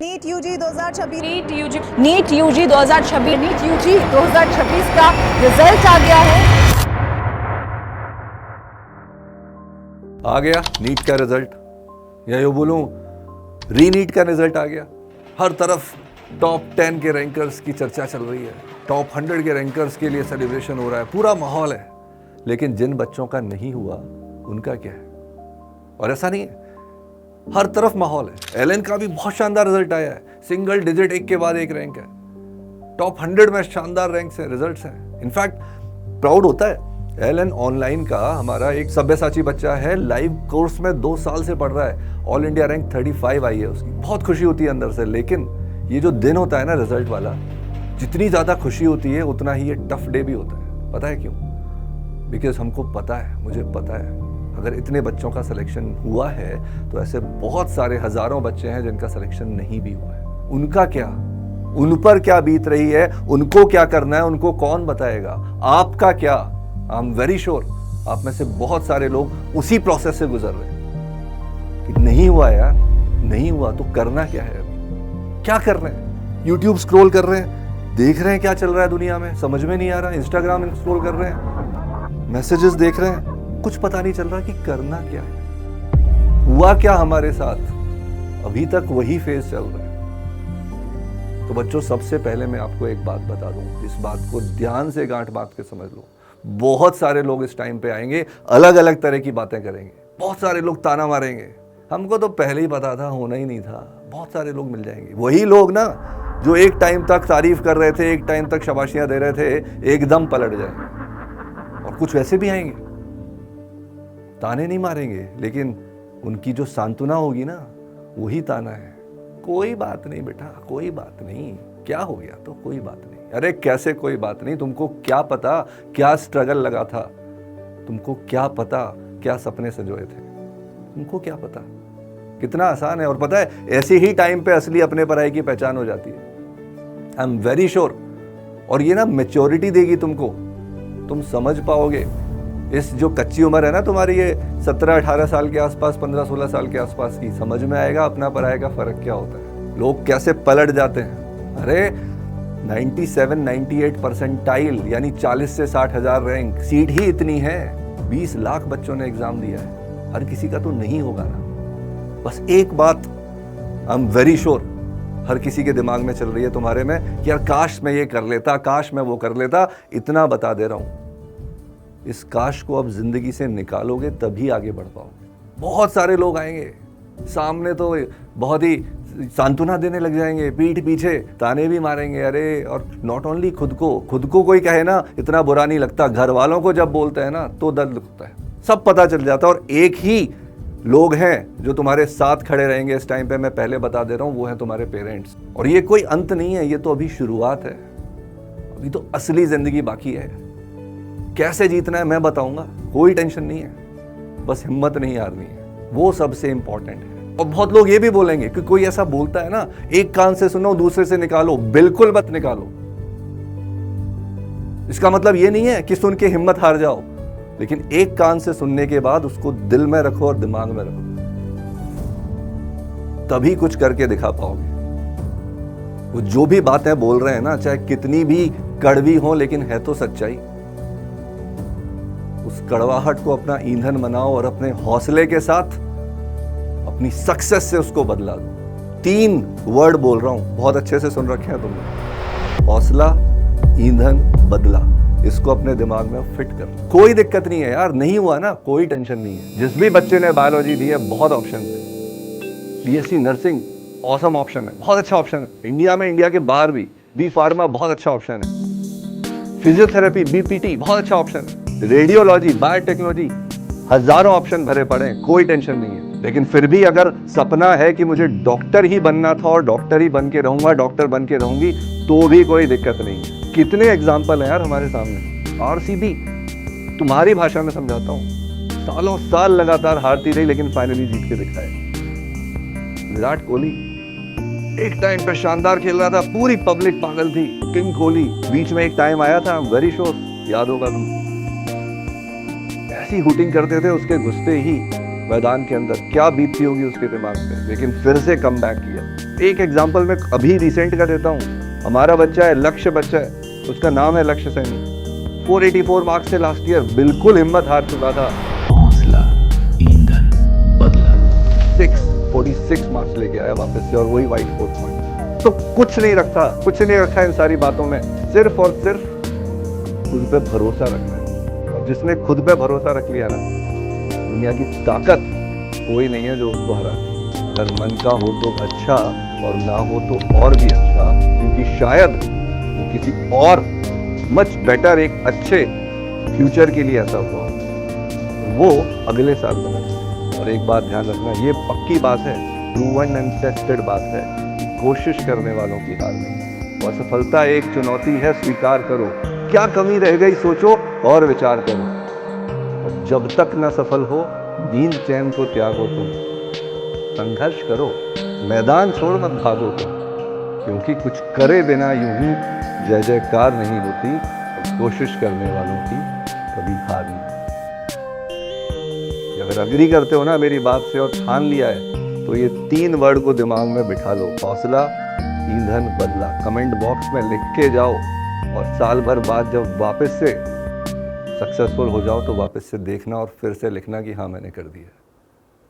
NEET UG 2026 NEET UG 2026 का result आ गया है। आ गया नीट का रिजल्ट, या यूँ बोलूं री नीट का रिजल्ट आ गया। हर तरफ टॉप 10 के रैंकर्स की चर्चा चल रही है, टॉप 100 के रैंकर्स के लिए सेलिब्रेशन हो रहा है, पूरा माहौल है। लेकिन जिन बच्चों का नहीं हुआ उनका क्या है? और ऐसा नहीं है, हर तरफ माहौल है। एलन का भी बहुत शानदार रिजल्ट आया है, सिंगल डिजिट एक के बाद एक रैंक है, टॉप 100 में शानदार रैंक्स हैं, रिजल्ट्स हैं। इनफैक्ट प्राउड होता है। एलन ऑनलाइन का हमारा एक सब्यसाची बच्चा है, लाइव कोर्स में 2 साल से पढ़ रहा है, ऑल इंडिया रैंक 35 आई है उसकी। बहुत खुशी होती है अंदर से। लेकिन ये जो दिन होता है ना रिजल्ट वाला, जितनी ज़्यादा खुशी होती है उतना ही ये टफ डे भी होता है। पता है क्यों? बिकॉज हमको पता है, मुझे पता है, अगर इतने बच्चों का सिलेक्शन हुआ है तो ऐसे बहुत सारे हजारों बच्चे हैं जिनका सिलेक्शन नहीं भी हुआ है। उनका क्या? उन पर क्या बीत रही है? उनको क्या करना है? उनको कौन बताएगा? आपका क्या? आई एम वेरी श्योर आप में से बहुत सारे लोग उसी प्रोसेस से गुजर रहे हैं कि नहीं हुआ यार, नहीं हुआ तो करना क्या है? अभी क्या कर रहे हैं? यूट्यूब स्क्रॉल कर रहे हैं, देख रहे हैं क्या चल रहा है दुनिया में, समझ में नहीं आ रहा। इंस्टाग्राम स्क्रॉल कर रहे हैं, मैसेजेस देख रहे हैं, कुछ पता नहीं चल रहा कि करना क्या है। हुआ क्या हमारे साथ? अभी तक वही फेज चल रहा है। तो बच्चों, सबसे पहले मैं आपको एक बात बता दूं, इस बात को ध्यान से गांठ बांध के समझ लो। बहुत सारे लोग इस टाइम पे आएंगे, अलग अलग तरह की बातें करेंगे। बहुत सारे लोग ताना मारेंगे, हमको तो पहले ही पता था, होना ही नहीं था। बहुत सारे लोग मिल जाएंगे, वही लोग ना जो एक टाइम तक तारीफ कर रहे थे, एक टाइम तक शाबाशियां दे रहे थे, एकदम पलट जाए। और कुछ वैसे भी आएंगे, ताने नहीं मारेंगे, लेकिन उनकी जो सांत्वना होगी ना, वही ताना है। कोई बात नहीं बेटा, कोई बात नहीं, क्या हो गया तो कोई बात नहीं। अरे कैसे कोई बात नहीं? तुमको क्या पता क्या स्ट्रगल लगा था, तुमको क्या पता क्या सपने सजोए थे, तुमको क्या पता? कितना आसान है। और पता है, ऐसे ही टाइम पे असली अपने पराई की पहचान हो जाती है। I am very sure. और ये ना मैच्योरिटी देगी तुमको, तुम समझ पाओगे। इस जो कच्ची उम्र है ना तुम्हारी, ये 17-18 साल के आसपास, 15-16 साल के आसपास की, समझ में आएगा अपना पराया का फर्क क्या होता है, लोग कैसे पलट जाते हैं। अरे 97-98 परसेंटाइल यानी 40 से 60 हजार रैंक, सीट ही इतनी है, 20 लाख बच्चों ने एग्जाम दिया है, हर किसी का तो नहीं होगा ना। बस एक बात आई एम वेरी श्योर हर किसी के दिमाग में चल रही है तुम्हारे में कि यार काश मैं ये कर लेता, काश मैं वो कर लेता। इतना बता दे रहा हूं, इस काश को अब जिंदगी से निकालोगे तभी आगे बढ़ पाओगे। बहुत सारे लोग आएंगे सामने, तो बहुत ही सांत्वना देने लग जाएंगे, पीठ पीछे ताने भी मारेंगे। अरे, और नॉट ओनली खुद को कोई कहे ना इतना बुरा नहीं लगता, घर वालों को जब बोलते हैं ना तो दर्द लगता है, सब पता चल जाता है। और एक ही लोग हैं जो तुम्हारे साथ खड़े रहेंगे इस टाइम पे, मैं पहले बता दे रहा हूं, वो है तुम्हारे पेरेंट्स। और ये कोई अंत नहीं है, ये तो अभी शुरुआत है, अभी तो असली जिंदगी बाकी है। कैसे जीतना है मैं बताऊंगा, कोई टेंशन नहीं है, बस हिम्मत नहीं हारनी है, वो सबसे इंपॉर्टेंट है। और बहुत लोग ये भी बोलेंगे कि कोई ऐसा बोलता है ना, एक कान से सुनो दूसरे से निकालो। बिल्कुल मत निकालो। इसका मतलब ये नहीं है कि सुन के हिम्मत हार जाओ, लेकिन एक कान से सुनने के बाद उसको दिल में रखो और दिमाग में रखो, तभी कुछ करके दिखा पाओगे। वो जो भी बातें बोल रहे हैं ना, चाहे कितनी भी कड़वी हो, लेकिन है तो सच्चाई। उस कड़वाहट को अपना ईंधन बनाओ और अपने हौसले के साथ अपनी सक्सेस से उसको बदला दो। 3 वर्ड बोल रहा हूं, बहुत अच्छे से सुन रखे हैं तुमने। हौसला, ईंधन, बदला। इसको अपने दिमाग में फिट कर। कोई दिक्कत नहीं है यार, नहीं हुआ ना, कोई टेंशन नहीं है। जिस भी बच्चे ने बायोलॉजी दी है, बहुत ऑप्शन है। बीएससी नर्सिंग ऑसम ऑप्शन है, बहुत अच्छा ऑप्शन है। इंडिया में, इंडिया के बाहर भी बी फार्मा बहुत अच्छा ऑप्शन है। फिजियोथेरेपी, बीपीटी बहुत अच्छा ऑप्शन है। रेडियोलॉजी, बायोटेक्नोलॉजी, हजारों ऑप्शन भरे पड़े हैं, कोई टेंशन नहीं है। लेकिन फिर भी अगर सपना है कि मुझे डॉक्टर ही बनना था और डॉक्टर ही बन के रहूंगा, डॉक्टर बन के रहूंगी, तो भी कोई दिक्कत नहीं। कितने एग्जाम्पल हैं यार हमारे सामने। आरसीबी, तुम्हारी भाषा में समझाता हूँ, सालों साल लगातार हारती रही, लेकिन फाइनली जीत के दिखाए। विराट कोहली एक टाइम पे शानदार खेल रहा था, पूरी पब्लिक पागल थी। किंग कोहली, बीच में एक टाइम आया था, वेरी श्योर याद होगा तुमको, ऐसी हुटिंग करते थे, उसके घुसते ही मैदान के अंदर क्या बीतती होगी उसके दिमाग पे, लेकिन फिर से कम बैक किया। एक एग्जांपल मैं अभी रिसेंट का देता हूँ। हमारा बच्चा है, लक्ष्य बच्चा है, उसका नाम है लक्ष्य सैनी। 484 मार्क्स से लास्ट ईयर बिल्कुल हिम्मत हार चुका था। हौसला ईंधन बदला 646 मार्क्स लेके आया वापस से, और वही वाइट फोर्थ पॉइंट। तो कुछ नहीं रखा इन सारी बातों में, सिर्फ और सिर्फ खुद पे भरोसा रखना है। और जिसने खुद पे भरोसा रख लिया ना, दुनिया की ताकत कोई नहीं है जो उसको हरा। अगर मन का हो तो अच्छा, और ना हो तो और भी अच्छा, क्योंकि शायद किसी और मच बेटर एक अच्छे फ्यूचर के लिए ऐसा हुआ, वो अगले साल बना। और एक बात ध्यान रखना, ये पक्की बात है, प्रूवन एंड टेस्टेड बात है, कोशिश करने वालों की हार नहीं। असफलता एक चुनौती है, स्वीकार करो। क्या कमी रह गई सोचो और विचार करो। और जब तक न सफल हो, नींद चैन को त्यागो तुम। संघर्ष करो, मैदान छोड़ मत भागो तुम, क्योंकि कुछ करे बिना यूं ही जय जयकार नहीं होती। और कोशिश करने वालों की कभी हार नहीं। अगर अग्री करते हो ना मेरी बात से और ठान लिया है, तो ये 3 वर्ड को दिमाग में बिठा लो, हौसला ईंधन बदला। कमेंट बॉक्स में लिख के जाओ, और साल भर बाद जब वापस से सक्सेसफुल हो जाओ तो वापस से देखना और फिर से लिखना कि हाँ मैंने कर दिया।